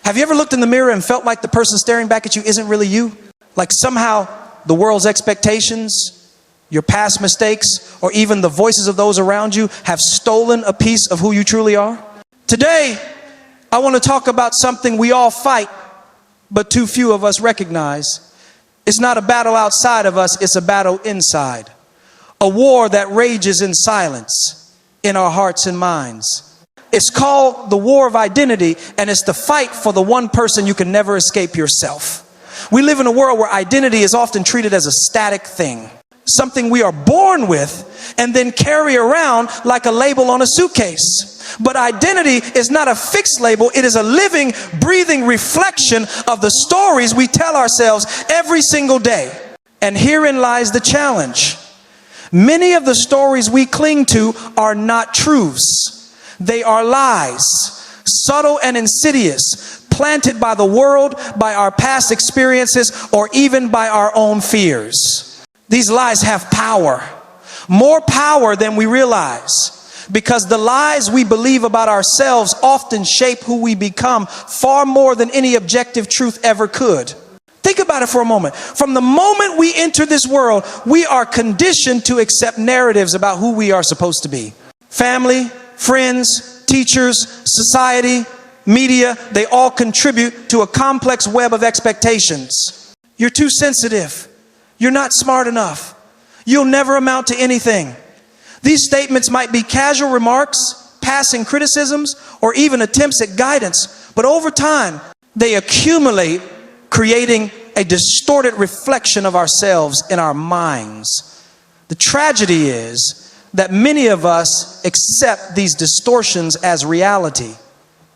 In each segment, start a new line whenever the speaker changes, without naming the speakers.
Have you ever looked in the mirror and felt like the person staring back at you isn't really you? Like somehow the world's expectations, your past mistakes, or even the voices of those around you have stolen a piece of who you truly are? Today, I want to talk about something we all fight, but too few of us recognize. It's not a battle outside of us, it's a battle inside. A war that rages in silence in our hearts and minds. It's called the war of identity, and it's the fight for the one person you can never escape, yourself. We live in a world where identity is often treated as a static thing, something we are born with and then carry around like a label on a suitcase. But identity is not a fixed label. It is a living, breathing reflection of the stories we tell ourselves every single day. And herein lies the challenge. Many of the stories we cling to are not truths. They are lies, subtle and insidious, planted by the world, by our past experiences, or even by our own fears. These lies have power, more power than we realize, because the lies we believe about ourselves often shape who we become far more than any objective truth ever could. Think about it for a moment. From the moment we enter this world, we are conditioned to accept narratives about who we are supposed to be. Family, friends, teachers, society, media, they all contribute to a complex web of expectations. You're too sensitive. You're not smart enough. You'll never amount to anything. These statements might be casual remarks, passing criticisms, or even attempts at guidance, but over time, they accumulate, creating a distorted reflection of ourselves in our minds. The tragedy is that many of us accept these distortions as reality.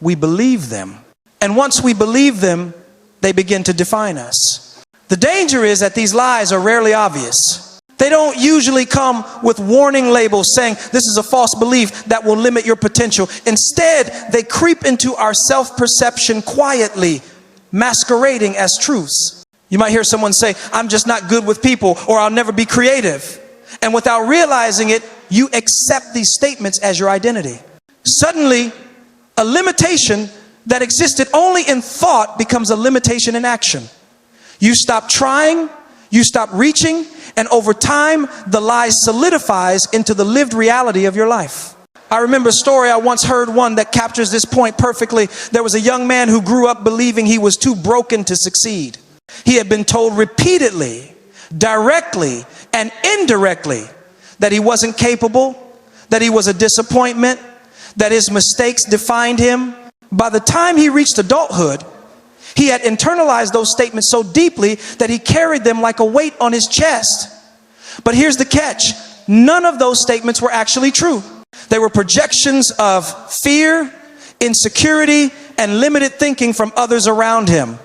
We believe them. And once we believe them, they begin to define us. The danger is that these lies are rarely obvious. They don't usually come with warning labels saying this is a false belief that will limit your potential. Instead, they creep into our self-perception quietly, masquerading as truths. You might hear someone say, I'm just not good with people, or I'll never be creative. And without realizing it, you accept these statements as your identity. Suddenly, a limitation that existed only in thought becomes a limitation in action. You stop trying, you stop reaching, and over time, the lie solidifies into the lived reality of your life. I remember a story, I once heard one that captures this point perfectly. There was a young man who grew up believing he was too broken to succeed. He had been told repeatedly, directly, and indirectly that he wasn't capable, that he was a disappointment, that his mistakes defined him. By the time he reached adulthood, he had internalized those statements so deeply that he carried them like a weight on his chest. But here's the catch. None of those statements were actually true. They were projections of fear, insecurity, and limited thinking from others around him.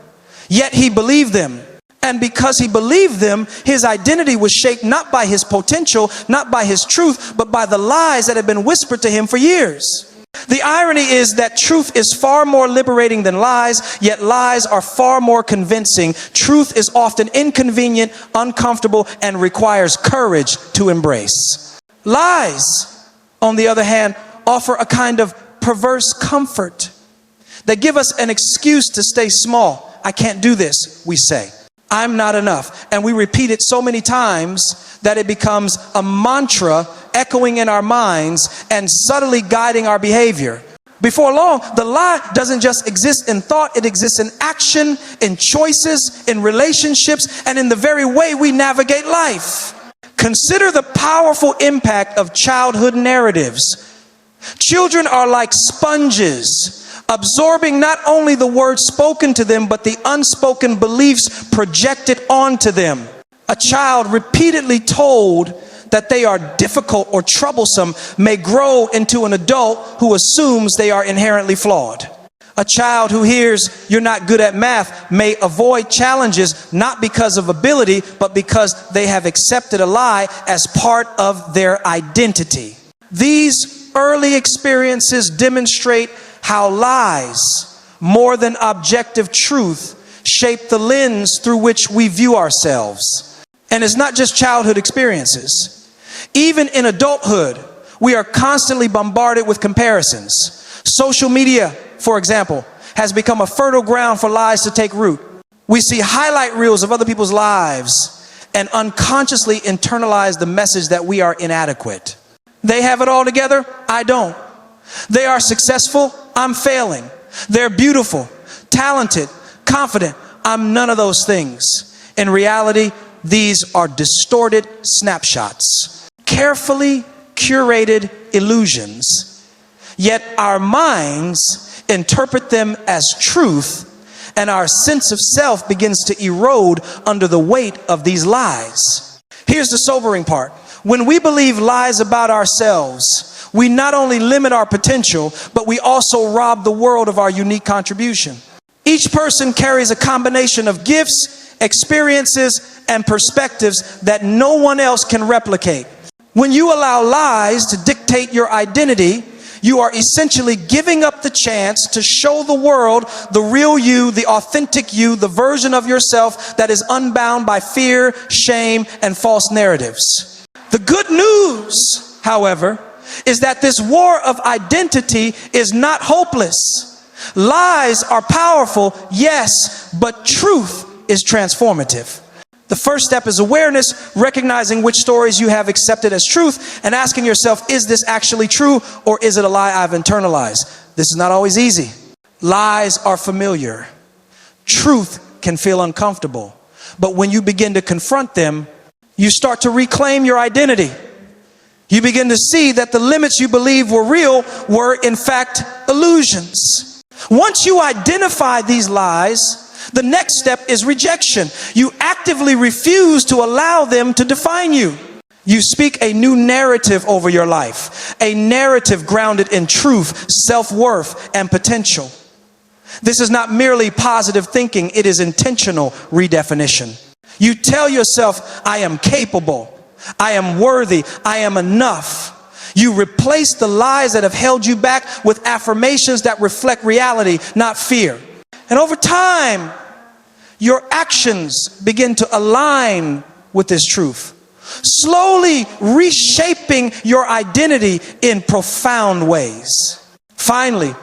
Yet he believed them. And because he believed them, his identity was shaped not by his potential, not by his truth, but by the lies that had been whispered to him for years. The irony is that truth is far more liberating than lies, yet lies are far more convincing. Truth is often inconvenient, uncomfortable, and requires courage to embrace. Lies, on the other hand, offer a kind of perverse comfort. They give us an excuse to stay small. I can't do this, we say. I'm not enough. And we repeat it so many times that it becomes a mantra echoing in our minds and subtly guiding our behavior. Before long, the lie doesn't just exist in thought, it exists in action, in choices, in relationships, and in the very way we navigate life. Consider the powerful impact of childhood narratives. Children are like sponges, absorbing not only the words spoken to them, but the unspoken beliefs projected onto them. A child repeatedly told that they are difficult or troublesome may grow into an adult who assumes they are inherently flawed. A child who hears you're not good at math may avoid challenges not because of ability, but because they have accepted a lie as part of their identity. These early experiences demonstrate how lies, more than objective truth, shape the lens through which we view ourselves. And it's not just childhood experiences. Even in adulthood, we are constantly bombarded with comparisons. Social media, for example, has become a fertile ground for lies to take root. We see highlight reels of other people's lives and unconsciously internalize the message that we are inadequate. They have it all together, I don't. They are successful, I'm failing. They're beautiful, talented, confident, I'm none of those things. In reality, these are distorted snapshots, carefully curated illusions. Yet our minds interpret them as truth, and our sense of self begins to erode under the weight of these lies. Here's the sobering part. When we believe lies about ourselves, we not only limit our potential, but we also rob the world of our unique contribution. Each person carries a combination of gifts, experiences, and perspectives that no one else can replicate. When you allow lies to dictate your identity, you are essentially giving up the chance to show the world the real you, the authentic you, the version of yourself that is unbound by fear, shame, and false narratives. The good news, however, is that this war of identity is not hopeless. Lies are powerful, yes, but truth is transformative. The first step is awareness, recognizing which stories you have accepted as truth and asking yourself, is this actually true or is it a lie I've internalized? This is not always easy. Lies are familiar. Truth can feel uncomfortable. But when you begin to confront them, you start to reclaim your identity. You begin to see that the limits you believe were real were in fact illusions. Once you identify these lies, the next step is rejection. You actively refuse to allow them to define you. You speak a new narrative over your life, a narrative grounded in truth, self-worth, and potential. This is not merely positive thinking, it is intentional redefinition. You tell yourself, I am capable, I am worthy, I am enough. You replace the lies that have held you back with affirmations that reflect reality, not fear. And over time, your actions begin to align with this truth, slowly reshaping your identity in profound ways. Finally,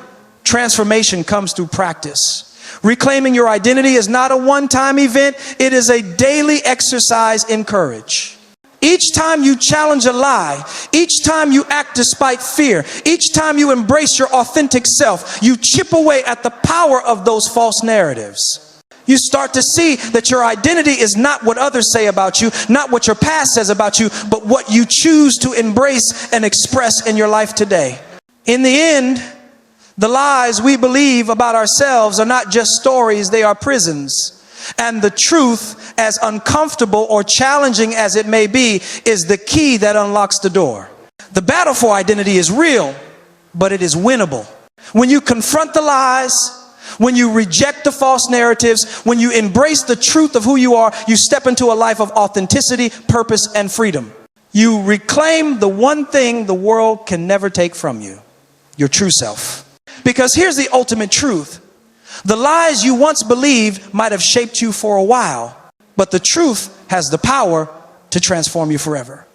transformation comes through practice. Reclaiming your identity is not a one-time event, it is a daily exercise in courage. Each time you challenge a lie, each time you act despite fear, each time you embrace your authentic self, you chip away at the power of those false narratives. You start to see that your identity is not what others say about you, not what your past says about you, but what you choose to embrace and express in your life today. In the end, the lies we believe about ourselves are not just stories, they are prisons. And the truth, as uncomfortable or challenging as it may be, is the key that unlocks the door. The battle for identity is real, but it is winnable. When you confront the lies, when you reject the false narratives, when you embrace the truth of who you are, you step into a life of authenticity, purpose, and freedom. You reclaim the one thing the world can never take from you, your true self. Because here's the ultimate truth. The lies you once believed might have shaped you for a while, but the truth has the power to transform you forever.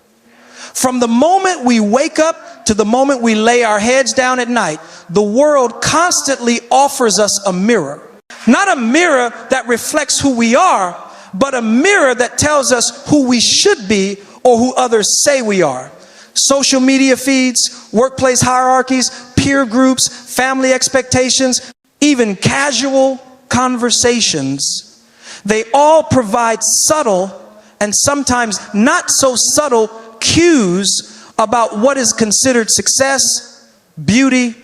From the moment we wake up to the moment we lay our heads down at night, the world constantly offers us a mirror. Not a mirror that reflects who we are, but a mirror that tells us who we should be or who others say we are. Social media feeds, workplace hierarchies, peer groups, family expectations, even casual conversations, they all provide subtle and sometimes not so subtle cues about what is considered success, beauty,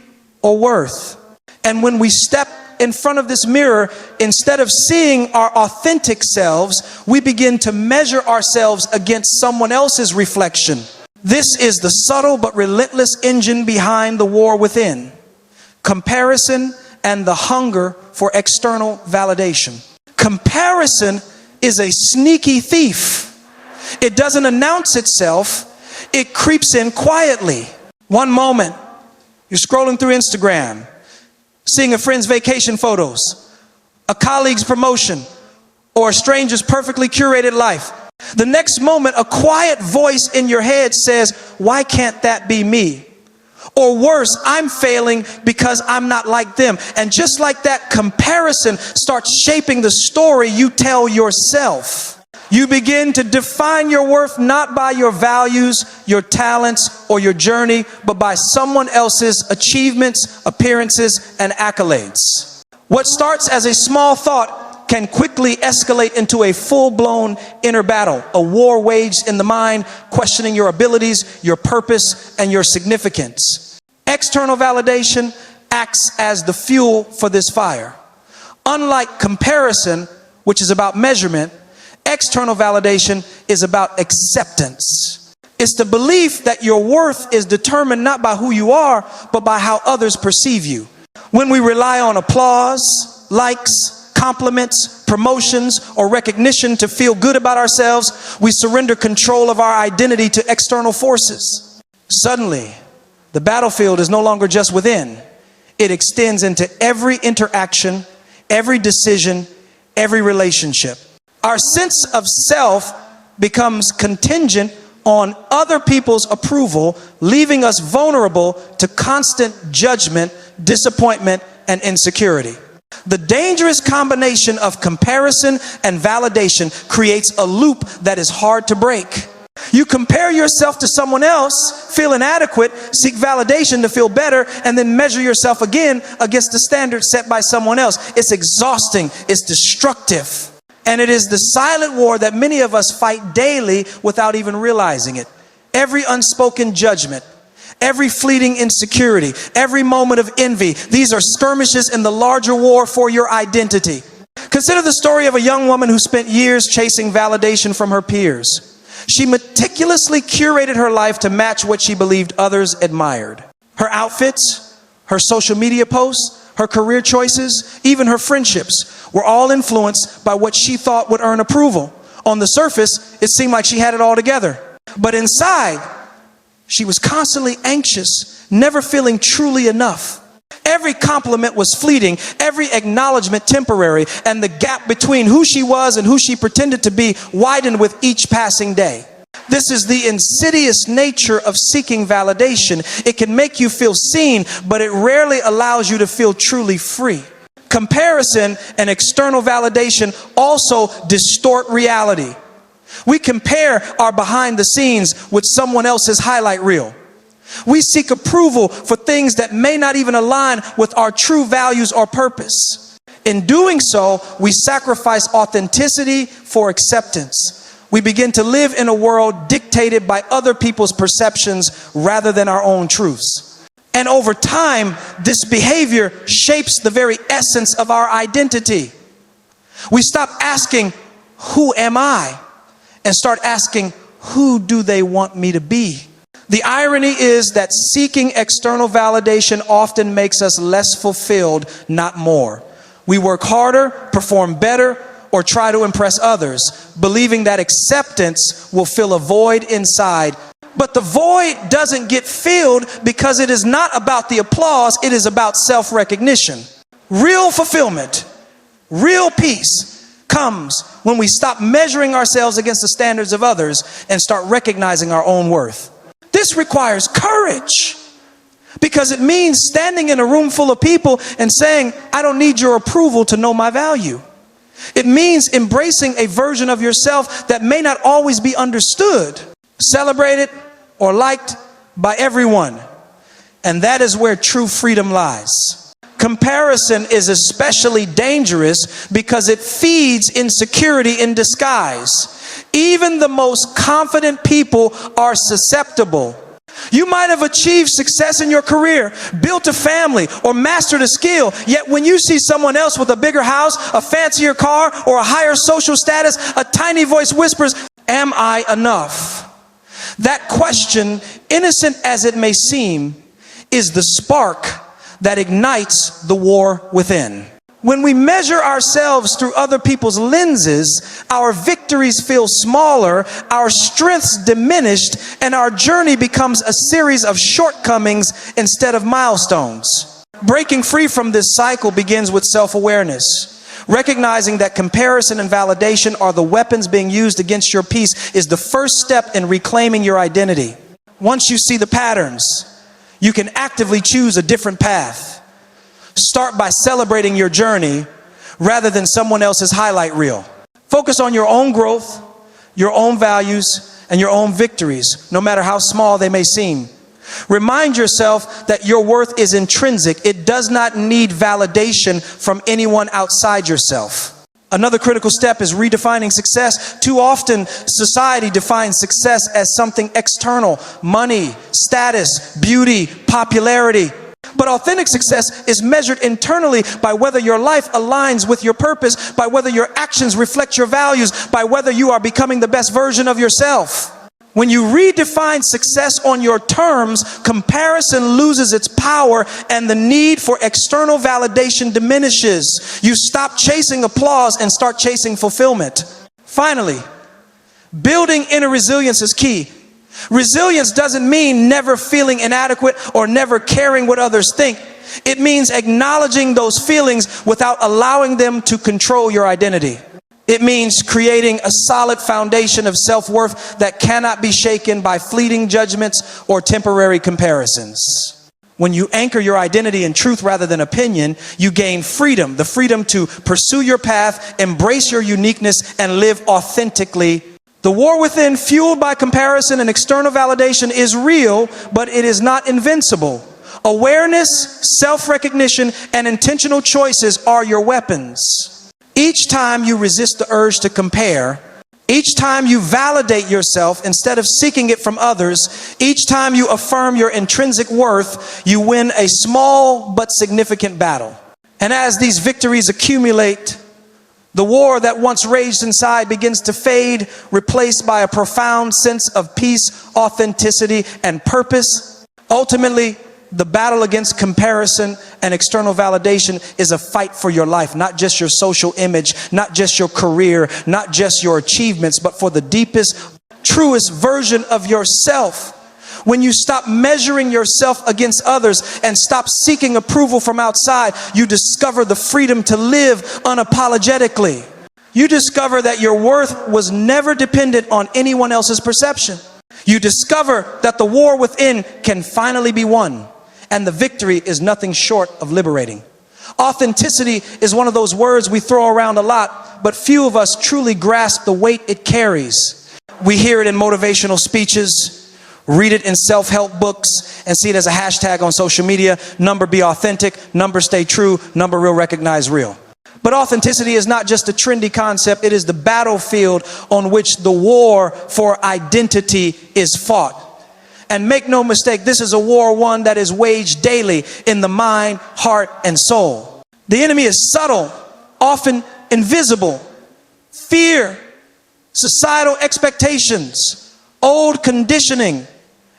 or worth. And when we step in front of this mirror, instead of seeing our authentic selves, we begin to measure ourselves against someone else's reflection. This is the subtle but relentless engine behind the war within. Comparison and the hunger for external validation. Comparison is a sneaky thief. It doesn't announce itself. It creeps in quietly. One moment, you're scrolling through Instagram, seeing a friend's vacation photos, a colleague's promotion, or a stranger's perfectly curated life. The next moment, a quiet voice in your head says, why can't that be me? Or worse, I'm failing because I'm not like them. And just like that, comparison starts shaping the story you tell yourself. You begin to define your worth not by your values, your talents, or your journey, but by someone else's achievements, appearances, and accolades. What starts as a small thought can quickly escalate into a full-blown inner battle, a war waged in the mind, questioning your abilities, your purpose, and your significance. External validation acts as the fuel for this fire. Unlike comparison, which is about measurement, external validation is about acceptance. It's the belief that your worth is determined not by who you are, but by how others perceive you. When we rely on applause, likes, compliments, promotions, or recognition to feel good about ourselves, we surrender control of our identity to external forces. Suddenly, the battlefield is no longer just within. It extends into every interaction, every decision, every relationship. Our sense of self becomes contingent on other people's approval, leaving us vulnerable to constant judgment, disappointment, and insecurity. The dangerous combination of comparison and validation creates a loop that is hard to break. You compare yourself to someone else, feel inadequate, seek validation to feel better, and then measure yourself again against the standards set by someone else. It's exhausting, it's destructive, and it is the silent war that many of us fight daily without even realizing it. Every unspoken judgment, every fleeting insecurity, every moment of envy, these are skirmishes in the larger war for your identity. Consider the story of a young woman who spent years chasing validation from her peers. She meticulously curated her life to match what she believed others admired. Her outfits, her social media posts, her career choices, even her friendships were all influenced by what she thought would earn approval. On the surface, it seemed like she had it all together. But inside, she was constantly anxious, never feeling truly enough. Every compliment was fleeting, every acknowledgement temporary, and the gap between who she was and who she pretended to be widened with each passing day. This is the insidious nature of seeking validation. It can make you feel seen, but it rarely allows you to feel truly free. Comparison and external validation also distort reality. We compare our behind the scenes with someone else's highlight reel. We seek approval for things that may not even align with our true values or purpose. In doing so, we sacrifice authenticity for acceptance. We begin to live in a world dictated by other people's perceptions rather than our own truths. And over time, this behavior shapes the very essence of our identity. We stop asking, "Who am I?" and start asking, "Who do they want me to be?" The irony is that seeking external validation often makes us less fulfilled, not more. We work harder, perform better, or try to impress others, believing that acceptance will fill a void inside. But the void doesn't get filled because it is not about the applause, it is about self-recognition. Real fulfillment, real peace comes when we stop measuring ourselves against the standards of others and start recognizing our own worth. This requires courage because it means standing in a room full of people and saying, "I don't need your approval to know my value." It means embracing a version of yourself that may not always be understood, celebrated, or liked by everyone. And that is where true freedom lies. Comparison is especially dangerous because it feeds insecurity in disguise. Even the most confident people are susceptible. You might have achieved success in your career, built a family, or mastered a skill, yet when you see someone else with a bigger house, a fancier car, or a higher social status, a tiny voice whispers, "Am I enough?" That question, innocent as it may seem, is the spark that ignites the war within. When we measure ourselves through other people's lenses, our victories feel smaller, our strengths diminished, and our journey becomes a series of shortcomings instead of milestones. Breaking free from this cycle begins with self-awareness. Recognizing that comparison and validation are the weapons being used against your peace is the first step in reclaiming your identity. Once you see the patterns, You can actively choose a different path. Start by celebrating your journey rather than someone else's highlight reel. Focus on your own growth, your own values, and your own victories, no matter how small they may seem. Remind yourself that your worth is intrinsic. It does not need validation from anyone outside yourself. Another critical step is redefining success. Too often, society defines success as something external: money, status, beauty, popularity. But authentic success is measured internally by whether your life aligns with your purpose, by whether your actions reflect your values, by whether you are becoming the best version of yourself. When you redefine success on your terms, comparison loses its power and the need for external validation diminishes. You stop chasing applause and start chasing fulfillment. Finally, building inner resilience is key. Resilience doesn't mean never feeling inadequate or never caring what others think. It means acknowledging those feelings without allowing them to control your identity. It means creating a solid foundation of self-worth that cannot be shaken by fleeting judgments or temporary comparisons. When you anchor your identity in truth rather than opinion, you gain freedom, the freedom to pursue your path, embrace your uniqueness, and live authentically. The war within, fueled by comparison and external validation, is real, but it is not invincible. Awareness, self-recognition, and intentional choices are your weapons. Each time you resist the urge to compare, each time you validate yourself instead of seeking it from others, each time you affirm your intrinsic worth, you win a small but significant battle. And as these victories accumulate, the war that once raged inside begins to fade, replaced by a profound sense of peace, authenticity, and purpose. Ultimately, the battle against comparison and external validation is a fight for your life, not just your social image, not just your career, not just your achievements, but for the deepest, truest version of yourself. When you stop measuring yourself against others and stop seeking approval from outside, you discover the freedom to live unapologetically. You discover that your worth was never dependent on anyone else's perception. You discover that the war within can finally be won, and the victory is nothing short of liberating. Authenticity is one of those words we throw around a lot, but few of us truly grasp the weight it carries. We hear it in motivational speeches, read it in self-help books, and see it as a hashtag on social media. Number be authentic, number stay true, number real recognize real. But authenticity is not just a trendy concept, it is the battlefield on which the war for identity is fought. And make no mistake, this is a war one that is waged daily in the mind, heart, and soul. The enemy is subtle, often invisible. Fear, societal expectations, old conditioning,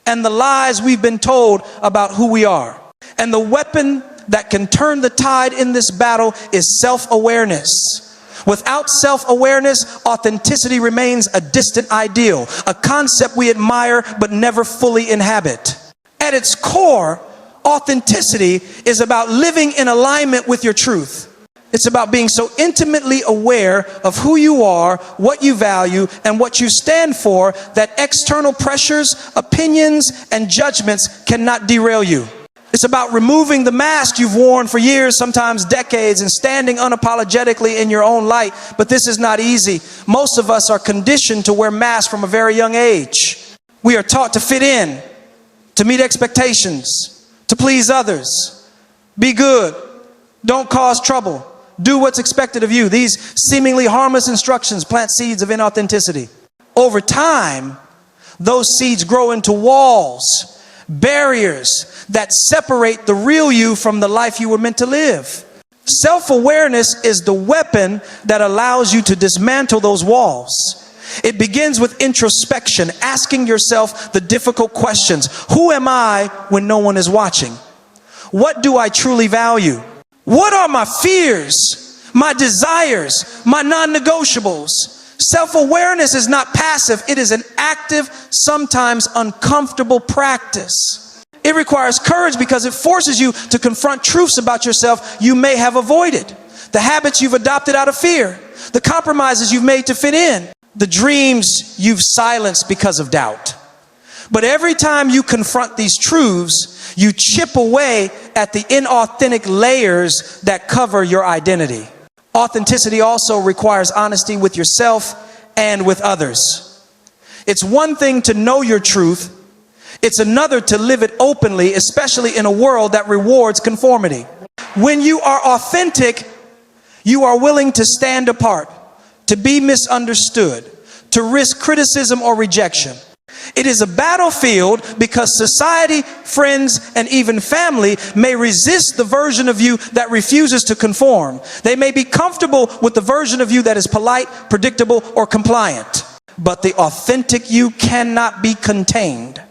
and the lies we've been told about who we are. And the weapon that can turn the tide in this battle is self-awareness. Without self-awareness, authenticity remains a distant ideal, a concept we admire but never fully inhabit. At its core, authenticity is about living in alignment with your truth. It's about being so intimately aware of who you are, what you value, and what you stand for that external pressures, opinions, and judgments cannot derail you. It's about removing the mask you've worn for years, sometimes decades, and standing unapologetically in your own light. But this is not easy. Most of us are conditioned to wear masks from a very young age. We are taught to fit in, to meet expectations, to please others, be good, don't cause trouble, do what's expected of you. These seemingly harmless instructions plant seeds of inauthenticity. Over time, those seeds grow into walls, barriers that separate the real you from the life you were meant to live. Self-awareness is the weapon that allows you to dismantle those walls. It begins with introspection, asking yourself the difficult questions. Who am I when no one is watching? What do I truly value? What are my fears, my desires, my non-negotiables? Self-awareness is not passive. It is an active, sometimes uncomfortable practice. It requires courage because it forces you to confront truths about yourself you may have avoided. The habits you've adopted out of fear. The compromises you've made to fit in. The dreams you've silenced because of doubt. But every time you confront these truths, You chip away at the inauthentic layers that cover your identity. Authenticity also requires honesty with yourself and with others. It's one thing to know your truth. It's another to live it openly, especially in a world that rewards conformity. When you are authentic, you are willing to stand apart, to be misunderstood, to risk criticism or rejection. It is a battlefield because society, friends, and even family may resist the version of you that refuses to conform. They may be comfortable with the version of you that is polite, predictable, or compliant. But the authentic you cannot be contained.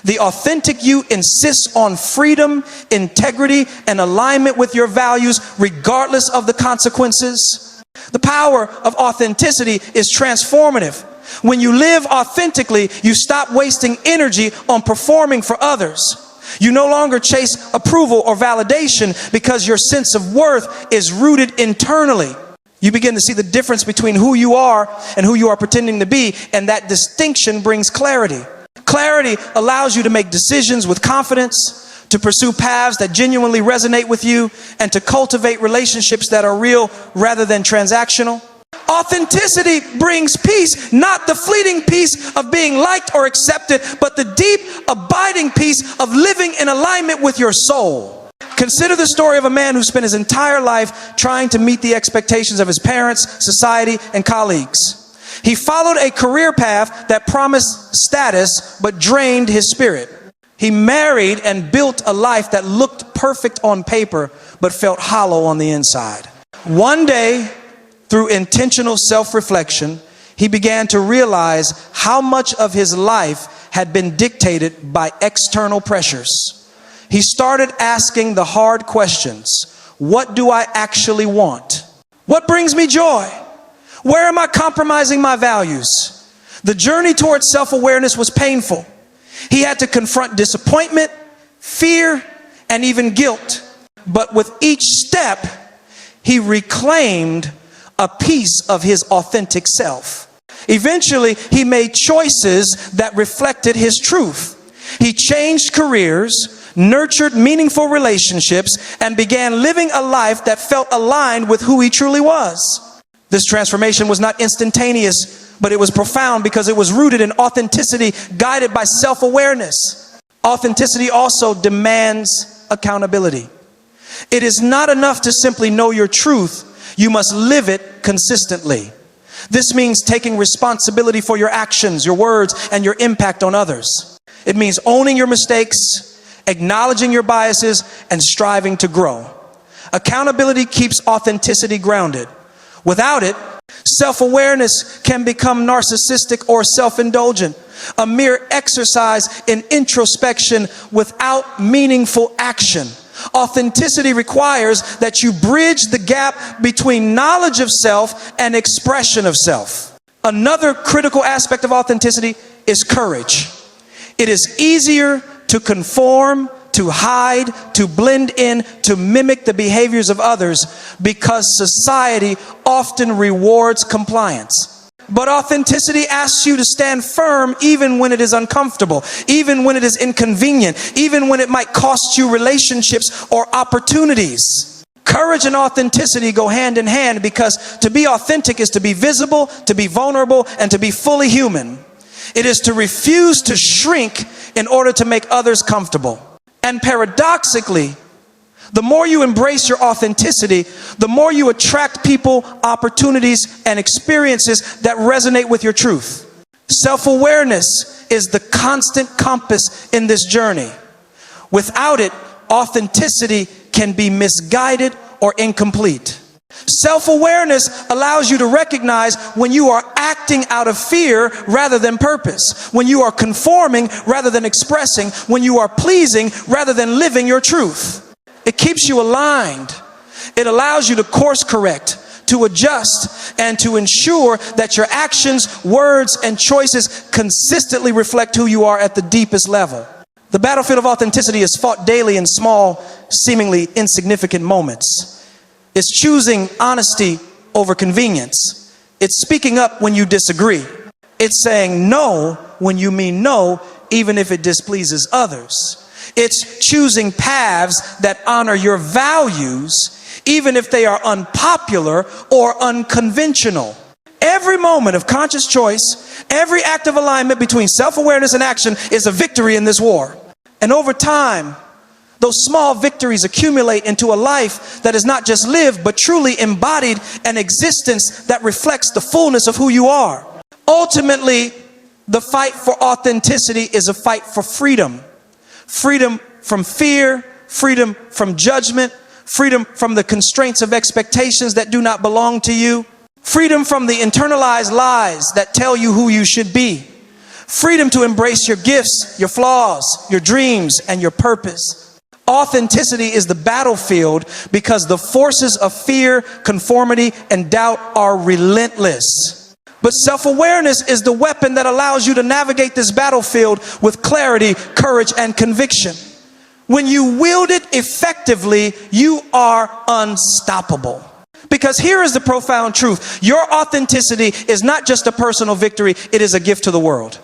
The authentic you insists on freedom, integrity, and alignment with your values, regardless of the consequences. The power of authenticity is transformative. When you live authentically, you stop wasting energy on performing for others. You no longer chase approval or validation because your sense of worth is rooted internally. You begin to see the difference between who you are and who you are pretending to be, and that distinction brings clarity. Clarity allows you to make decisions with confidence, to pursue paths that genuinely resonate with you, and to cultivate relationships that are real rather than transactional. Authenticity brings peace, not the fleeting peace of being liked or accepted, but the deep, abiding peace of living in alignment with your soul. Consider the story of a man who spent his entire life trying to meet the expectations of his parents, society, and colleagues. He followed a career path that promised status but drained his spirit. He married and built a life that looked perfect on paper but felt hollow on the inside. One day, through intentional self-reflection, he began to realize how much of his life had been dictated by external pressures. He started asking the hard questions. What do I actually want? What brings me joy? Where am I compromising my values? The journey towards self-awareness was painful. He had to confront disappointment, fear, and even guilt. But with each step, he reclaimed a piece of his authentic self. Eventually, he made choices that reflected his truth. He changed careers, nurtured meaningful relationships, and began living a life that felt aligned with who he truly was. This transformation was not instantaneous, but it was profound because it was rooted in authenticity, guided by self-awareness. Authenticity also demands accountability. It is not enough to simply know your truth. You must live it consistently. This means taking responsibility for your actions, your words, and your impact on others. It means owning your mistakes, acknowledging your biases, and striving to grow. Accountability keeps authenticity grounded. Without it, self-awareness can become narcissistic or self-indulgent, a mere exercise in introspection without meaningful action. Authenticity requires that you bridge the gap between knowledge of self and expression of self. Another critical aspect of authenticity is courage. It is easier to conform, to hide, to blend in, to mimic the behaviors of others because society often rewards compliance. But authenticity asks you to stand firm even when it is uncomfortable, even when it is inconvenient, even when it might cost you relationships or opportunities. Courage and authenticity go hand in hand because to be authentic is to be visible, to be vulnerable, and to be fully human. It is to refuse to shrink in order to make others comfortable. And paradoxically, the more you embrace your authenticity, the more you attract people, opportunities, and experiences that resonate with your truth. Self-awareness is the constant compass in this journey. Without it, authenticity can be misguided or incomplete. Self-awareness allows you to recognize when you are acting out of fear rather than purpose, when you are conforming rather than expressing, when you are pleasing rather than living your truth. It keeps you aligned. It allows you to course correct, to adjust, and to ensure that your actions, words, and choices consistently reflect who you are at the deepest level. The battlefield of authenticity is fought daily in small, seemingly insignificant moments. It's choosing honesty over convenience. It's speaking up when you disagree. It's saying no when you mean no, even if it displeases others. It's choosing paths that honor your values, even if they are unpopular or unconventional. Every moment of conscious choice, every act of alignment between self-awareness and action is a victory in this war. And over time, those small victories accumulate into a life that is not just lived, but truly embodied, an existence that reflects the fullness of who you are. Ultimately, the fight for authenticity is a fight for freedom. Freedom from fear, freedom from judgment, freedom from the constraints of expectations that do not belong to you, freedom from the internalized lies that tell you who you should be, freedom to embrace your gifts, your flaws, your dreams, and your purpose. Authenticity is the battlefield because the forces of fear, conformity, and doubt are relentless. But self-awareness is the weapon that allows you to navigate this battlefield with clarity, courage, and conviction. When you wield it effectively, you are unstoppable. Because here is the profound truth. Your authenticity is not just a personal victory, it is a gift to the world.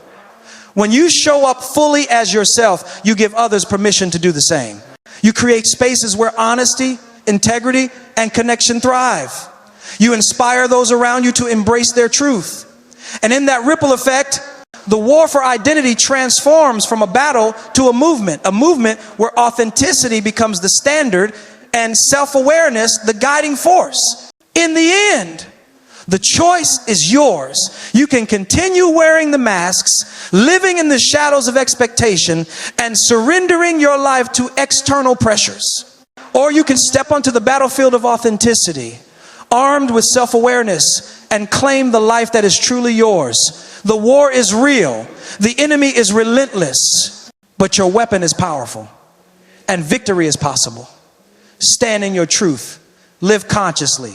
When you show up fully as yourself, you give others permission to do the same. You create spaces where honesty, integrity, and connection thrive. You inspire those around you to embrace their truth. And in that ripple effect, the war for identity transforms from a battle to a movement where authenticity becomes the standard and self-awareness the guiding force. In the end, the choice is yours. You can continue wearing the masks, living in the shadows of expectation, and surrendering your life to external pressures. Or you can step onto the battlefield of authenticity, armed with self-awareness, and claim the life that is truly yours. The war is real. The enemy is relentless, but your weapon is powerful, and victory is possible. Stand in your truth, live consciously,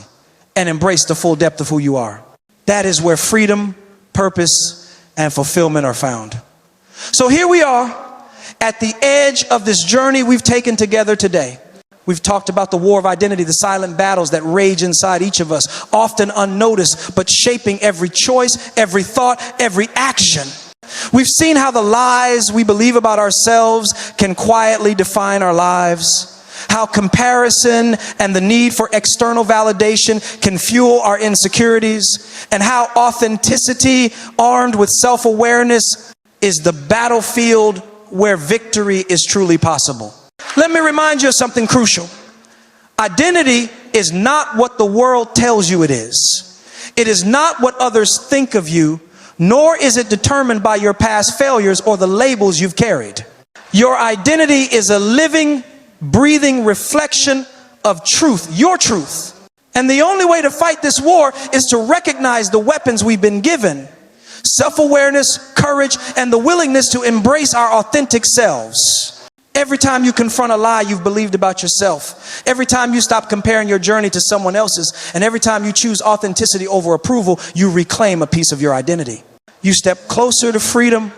and embrace the full depth of who you are. That is where freedom, purpose, and fulfillment are found. So here we are at the edge of this journey we've taken together today. We've talked about the war of identity, the silent battles that rage inside each of us, often unnoticed, but shaping every choice, every thought, every action. We've seen how the lies we believe about ourselves can quietly define our lives, how comparison and the need for external validation can fuel our insecurities, and how authenticity, armed with self-awareness, is the battlefield where victory is truly possible. Let me remind you of something crucial. Identity is not what the world tells you it is. It is not what others think of you, nor is it determined by your past failures or the labels you've carried. Your identity is a living, breathing reflection of truth, your truth. And the only way to fight this war is to recognize the weapons we've been given: self-awareness, courage, and the willingness to embrace our authentic selves. Every time you confront a lie you've believed about yourself, every time you stop comparing your journey to someone else's, and every time you choose authenticity over approval, you reclaim a piece of your identity. You step closer to freedom,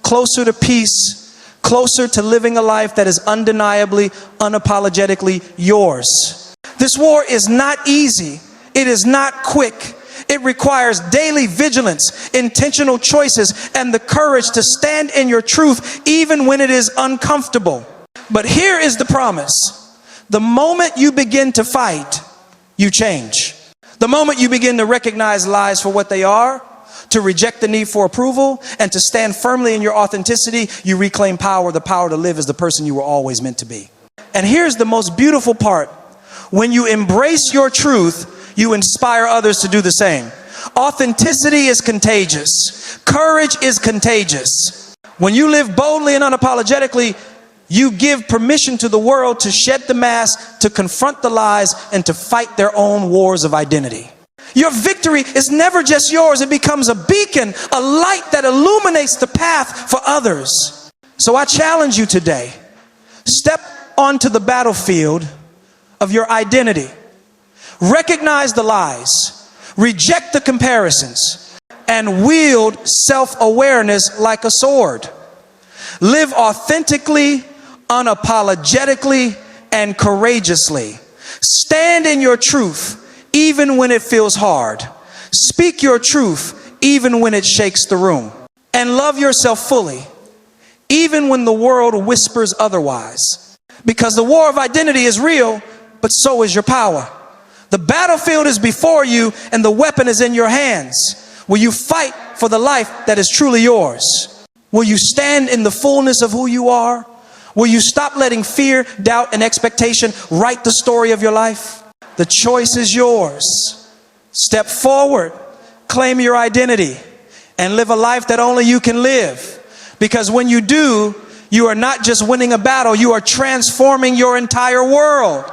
closer to peace, closer to living a life that is undeniably, unapologetically yours. This war is not easy. It is not quick. It requires daily vigilance, intentional choices, and the courage to stand in your truth even when it is uncomfortable. But here is the promise. The moment you begin to fight, you change. The moment you begin to recognize lies for what they are, to reject the need for approval, and to stand firmly in your authenticity, you reclaim power, the power to live as the person you were always meant to be. And here's the most beautiful part. When you embrace your truth, you inspire others to do the same. Authenticity is contagious. Courage is contagious. When you live boldly and unapologetically, you give permission to the world to shed the mask, to confront the lies, and to fight their own wars of identity. Your victory is never just yours. It becomes a beacon, a light that illuminates the path for others. So I challenge you today. Step onto the battlefield of your identity. Recognize the lies, reject the comparisons, and wield self-awareness like a sword. Live authentically, unapologetically, and courageously. Stand in your truth even when it feels hard. Speak your truth even when it shakes the room. And love yourself fully, even when the world whispers otherwise. Because the war of identity is real, but so is your power. The battlefield is before you and the weapon is in your hands. Will you fight for the life that is truly yours? Will you stand in the fullness of who you are? Will you stop letting fear, doubt, and expectation write the story of your life? The choice is yours. Step forward, claim your identity, and live a life that only you can live. Because when you do, you are not just winning a battle, you are transforming your entire world.